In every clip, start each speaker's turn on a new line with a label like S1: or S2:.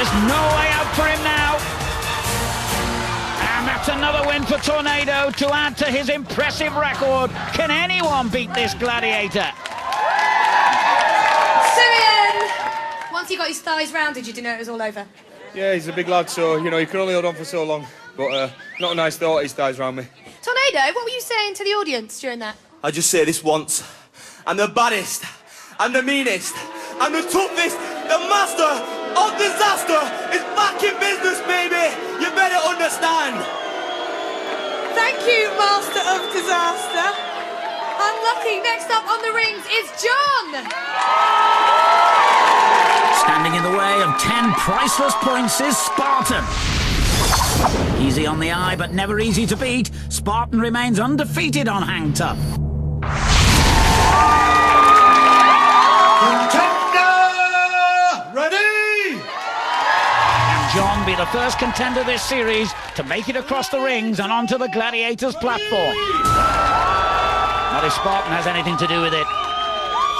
S1: There's no way out for him now. And that's another win for Tornado to add to his impressive record. Can anyone beat this Gladiator?
S2: Simeon! Once you got his thighs rounded, you didn't know it was all over?
S3: Yeah, he's a big lad, so, you know, he can only hold on for so long. But not a nice thought, his thighs round me.
S2: Tornado, what were you saying to the audience during that?
S4: I just say this once. I'm the baddest, I'm the meanest, I'm the toughest, the master of disaster is back in business, baby! You better understand!
S2: Thank you, Master of Disaster. Unlucky, next up on the rings is John!
S1: Standing in the way of 10 priceless points is Spartan. Easy on the eye, but never easy to beat. Spartan remains undefeated on Hang Tough.
S5: Contender ready!
S1: And John be the first contender this series to make it across the rings and onto the Gladiators platform. Not if Spartan has anything to do with it.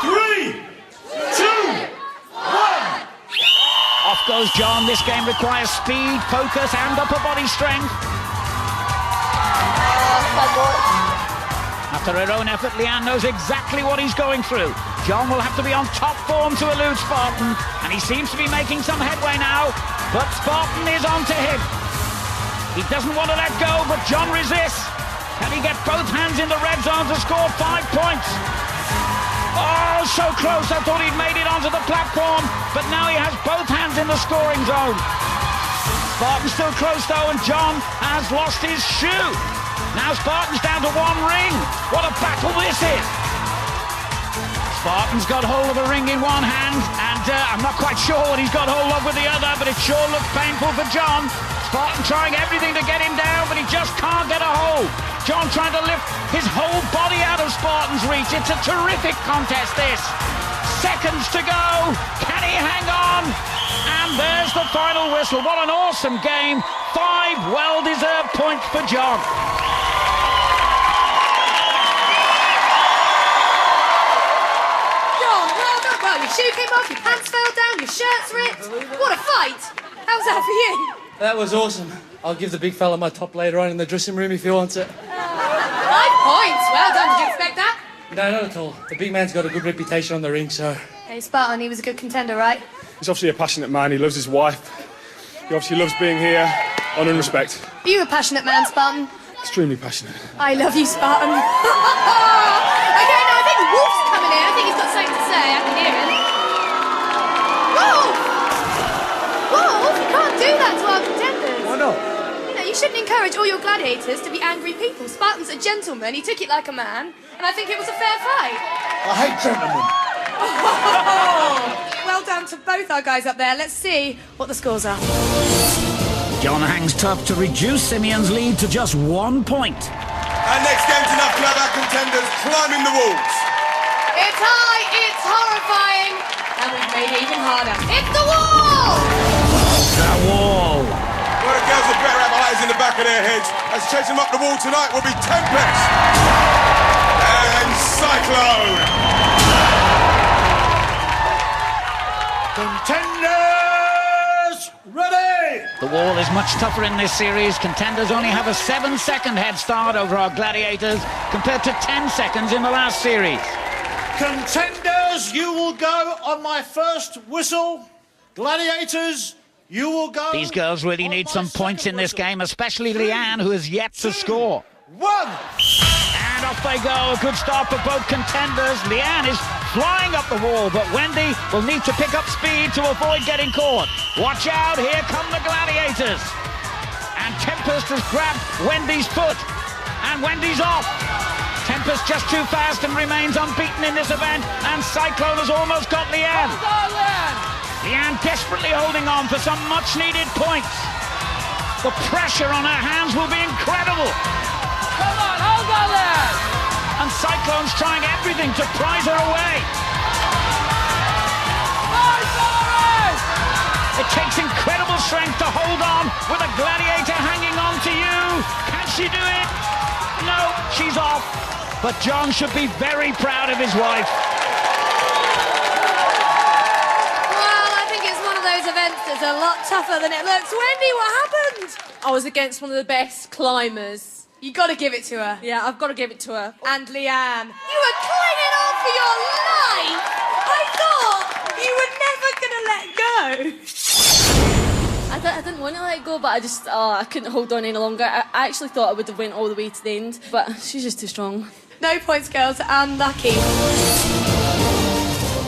S5: 3, 2, 1.
S1: Off goes John. This game requires speed, focus and upper body strength. After her own effort, Leanne knows exactly what he's going through. John will have to be on top form to elude Spartan, and he seems to be making some headway now, but Spartan is on to him. He doesn't want to let go, but John resists. Can he get both hands in the red zone to score 5 points? Oh, so close. I thought he'd made it onto the platform, but now he has both hands in the scoring zone. Spartan's still close, though, and John has lost his shoe. Now Spartan's down to 1 ring. What a battle this is. Spartan's got hold of a ring in one hand, and I'm not quite sure what he's got hold of with the other, but it sure looks painful for John. Spartan trying everything to get him down, but he just can't get a hold. John trying to lift his whole body out of Spartan's reach. It's a terrific contest, this. Seconds to go. Can he hang on? And there's the final whistle. What an awesome game. 5 well-deserved points for John.
S2: John, well done. Well, your shoe came off, your pants fell down, your shirt's ripped. What a fight. How's that for you?
S6: That was awesome. I'll give the big fella my top later on in the dressing room if he wants it.
S2: 5 points. Well done. Did you expect that?
S6: No, not at all. The big man's got a good reputation on the ring, so...
S2: Hey, Spartan, he was a good contender, right?
S3: He's obviously a passionate man, he loves his wife. He obviously loves being here, honour and respect.
S2: Are you a passionate man, Spartan?
S3: Extremely passionate.
S2: I love you, Spartan. Okay, now I think Wolf's coming in. I think he's got something to say. I can hear him. Wolf! Wolf, you can't do that to our contenders.
S6: Why not?
S2: You know, you shouldn't encourage all your gladiators to be angry people. Spartan's a gentleman. He took it like a man, and I think it was a fair fight.
S5: I hate gentlemen.
S2: Well done to both our guys up there. Let's see what the scores are.
S1: John hangs tough to reduce Simeon's lead to just 1 point.
S4: And next game's enough to have our contenders climbing the walls.
S2: It's high, it's horrifying, and we've made it even harder. It's the wall!
S1: The wall.
S4: Well, the girls had better have eyes in the back of their heads, as chasing them up the wall tonight will be Tempest and Cyclone.
S5: Contenders ready!
S1: The wall is much tougher in this series. Contenders only have a 7-second head start over our Gladiators compared to 10 seconds in the last series.
S5: Contenders, you will go on my first whistle. Gladiators, you will go...
S1: These girls really need some points in this game, especially Leanne, who has yet to score.
S5: 1.
S1: And off they go. A good start for both contenders. Leanne is flying up the wall, but Wendy will need to pick up speed to avoid getting caught. Watch out, here come the Gladiators. And Tempest has grabbed Wendy's foot, and Wendy's off. Tempest just too fast and remains unbeaten in this event, and Cyclone has almost got Leanne. Leanne desperately holding on for some much-needed points. The pressure on her hands will be incredible.
S7: Come on, hold on, lad!
S1: And Cyclone's trying everything to prize her away. It takes incredible strength to hold on with a Gladiator hanging on to you. Can she do it? No, she's off. But John should be very proud of his wife.
S2: Well, I think it's one of those events against is a lot tougher than it looks. Wendy, what happened?
S8: I was against one of the best climbers.
S2: You got to give it to her.
S8: Yeah, I've got to give it to her. And Leanne.
S2: You were clinging on for your life.
S8: I thought you were never going to let go. I didn't want to let go, but I couldn't hold on any longer. I actually thought I would have went all the way to the end, but she's just too strong.
S2: No points, girls. Unlucky.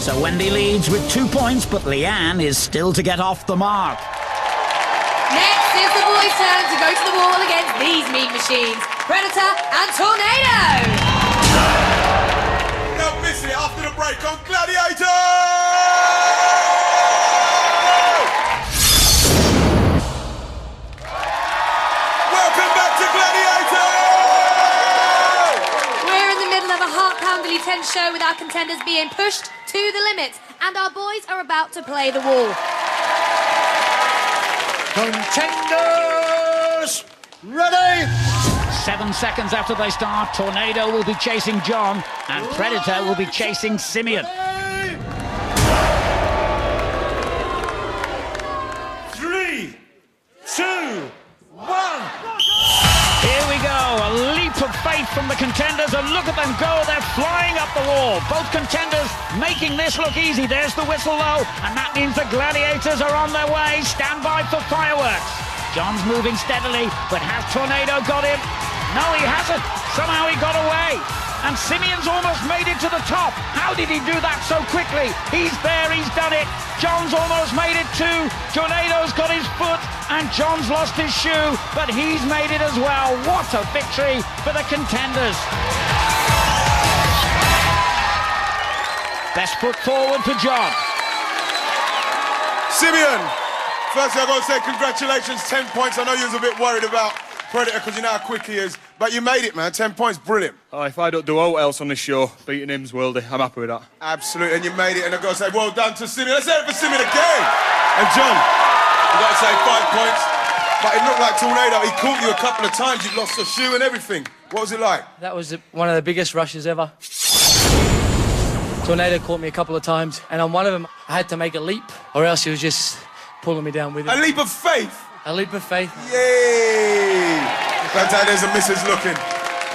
S1: So Wendy leads with 2 points, but Leanne is still to get off the mark.
S2: Next is the boys' turn to go to the wall against these mean machines, Predator and Tornado.
S4: Don't miss it after the break on Gladiators! Welcome back to Gladiators!
S2: We're in the middle of a heart-poundingly tense show with our contenders being pushed to the limit, and our boys are about to play the wall.
S5: Contenders, ready?
S1: 7 seconds after they start, Tornado will be chasing John, and Predator will be chasing Simeon.
S5: 3, 2, 1.
S1: Here we go, a leap of faith from the contenders, and look at them go, they're flying up the wall. Both contenders making this look easy. There's the whistle though, and that means the Gladiators are on their way. Stand by for fireworks. John's moving steadily, but has Tornado got him? No, he hasn't. Somehow he got away. And Simeon's almost made it to the top. How did he do that so quickly? He's there, he's done it. John's almost made it too. Tornado's got his foot, and John's lost his shoe, but he's made it as well. What a victory for the contenders. Best foot forward for John.
S4: Simeon, firstly I've got to say congratulations, 10 points. I know you was a bit worried about Predator because you know how quick he is, but you made it, man. 10 points, brilliant.
S3: Oh, if I don't do all else on this show, beating him's worldy. I'm happy with that.
S4: Absolutely, and you made it, and I've got to say well done to Simeon. Let's hear it for Simeon again. And John, I've got to say 5 points, but it looked like Tornado. He caught you a couple of times. You lost the shoe and everything. What was it like?
S6: That was one of the biggest rushes ever. Tornado caught me a couple of times, and on one of them, I had to make a leap, or else he was just pulling me down with it.
S4: A leap of faith.
S6: A leap of faith.
S4: Yay! Glad there's a missus looking.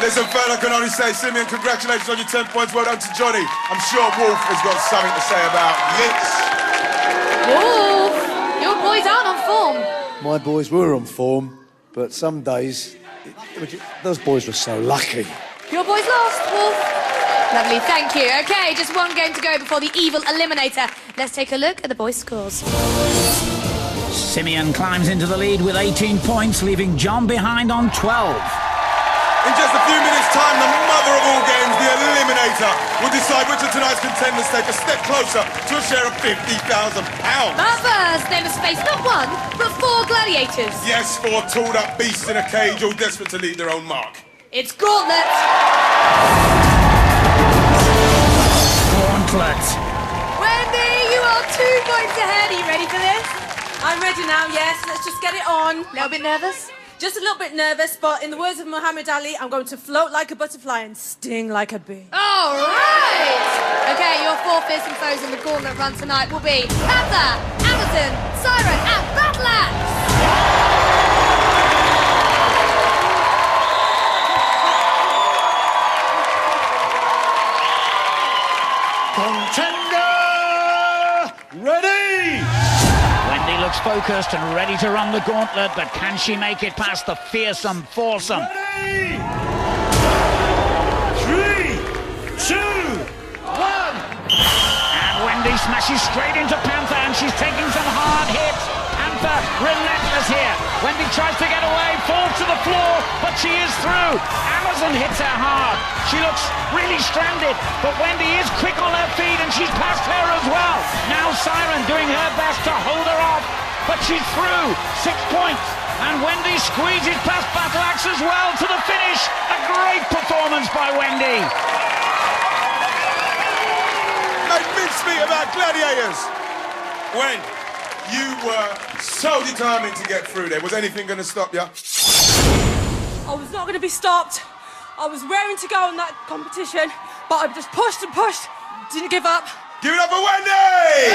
S4: Listen, fella, I can only say, Simeon, congratulations on your 10 points. Well done to Johnny. I'm sure Wolf has got something to say about this.
S2: Wolf, your boys aren't on form.
S9: My boys were on form, but some days, those boys were so lucky.
S2: Your boys lost, Wolf. Lovely, thank you. Okay, just one game to go before the evil eliminator. Let's take a look at the boys' scores.
S1: Simeon climbs into the lead with 18 points, leaving John behind on 12.
S4: In just a few minutes' time, the mother of all games, the Eliminator, will decide which of tonight's contenders take a step closer to a share of £50,000.
S2: But first, they must face not one, but 4 gladiators.
S4: Yes, 4 tooled-up beasts in a cage, all desperate to leave their own mark.
S2: It's Gauntlet.
S1: Gauntlet.
S2: Wendy, you are 2 points ahead. Are you ready for this?
S8: I'm ready now, yes. Let's just get it on.
S2: A little bit nervous?
S8: Just a little bit nervous, but in the words of Muhammad Ali, I'm going to float like a butterfly and sting like a bee.
S2: All right. Okay, your 4 fearsome foes in the Gauntlet run tonight will be Panther, Amazon, Siren, and Battle Axe.
S5: Contender, ready?
S1: Wendy looks focused and ready to run the gauntlet, but can she make it past the fearsome foursome?
S5: Ready? 3, 2, 1.
S1: And Wendy smashes straight into Panther, and she's taking some hard hits. Panther relentless here. Wendy tries to get away, falls to the floor, but she is through. Amazon hits her hard. She looks really stranded, but Wendy is quick on her feet, and she's past her as well. Now Siren doing her best to hold her off, but she's through. 6 points. And Wendy squeezes past Battle Axe as well to the finish. A great performance by Wendy.
S4: Make mincemeat about Gladiators. When you were so determined to get through there, was anything going to stop you?
S8: I was not going to be stopped. I was raring to go in that competition, but I just pushed and pushed, didn't give up.
S4: Give it up for Wendy!